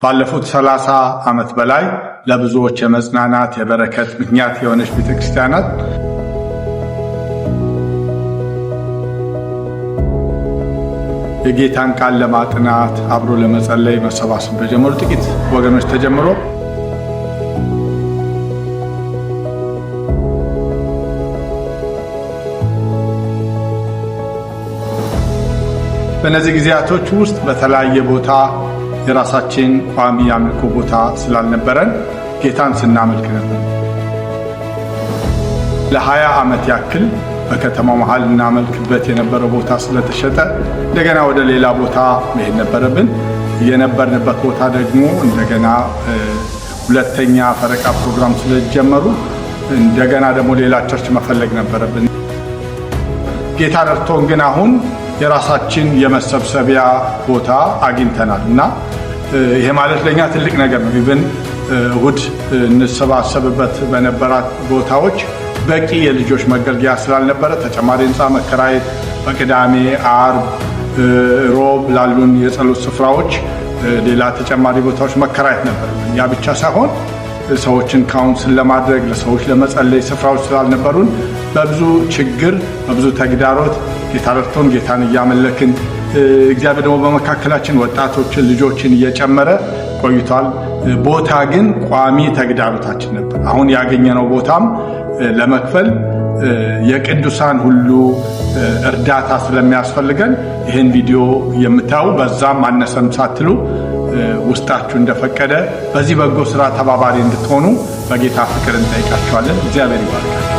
ባለፉት 30 ዓመት በላይ ለብዙዎች የመጽናናት የበረከት ምክንያት የሆነች ቤተክርስቲያናት የጌታን ቃል ለማጥናት አብሮ ለመጸለይ መሰባሰብ በጀመሩ ጥቂት ወገኖች ተጀምሮ በእነዚህ ጊዜያቶች ውስጥ በተለያየ ቦታ የራሳችን ቋሚ አምልኮ ቦታ ስላልነበረን ጌታን ስናመልክ ነበር። ለ20 ዓመት ያክል በከተማው መሃል እናመልክበት የነበረው ቦታ ስለተሸጠ እንደገና ወደ ሌላ ቦታ መሄድ ነበረብን። የነበርንበት ቦታ ደግሞ እንደገና ሁለተኛ ፈረቃ ፕሮግራም ስለጀመሩ እንደገና ደግሞ ሌላ ቸርች መፈለግ ነበረብን። ጌታ ረድቶን ግን አሁን የራሳችን የመሰብሰቢያ ቦታ አግኝተናል እና ይሄ ማለት ለኛ ትልቅ ነገር ነው። ኢቭን እሁድ እንሰባሰብበት በነበራት ቦታዎች በቂ የልጆች መገልገያ ስላልነበረ ተጨማሪ ህንፃ መከራየት፣ በቅዳሜ፣ ዓርብ፣ ሮብ ላሉን የጸሎት ስፍራዎች ሌላ ተጨማሪ ቦታዎች መከራየት ነበር። ያ ብቻ ሳይሆን ሰዎችን ካውንስል ለማድረግ ለሰዎች ለመጸለይ ስፍራዎች ስላልነበሩን በብዙ ችግር በብዙ ተግዳሮት ጌታ ረድቶን ጌታን እያመለክን እግዚአብሔር ደግሞ በመካከላችን ወጣቶችን ልጆችን እየጨመረ ቆይቷል። ቦታ ግን ቋሚ ተግዳሮታችን ነበር። አሁን ያገኘነው ቦታም ለመክፈል የቅዱሳን ሁሉ እርዳታ ስለሚያስፈልገን ይህን ቪዲዮ የምታዩ በዛም አነሰም ሳትሉ ውስጣችሁ እንደፈቀደ በዚህ በጎ ስራ ተባባሪ እንድትሆኑ በጌታ ፍቅር እንጠይቃችኋለን። እግዚአብሔር ይባርካል።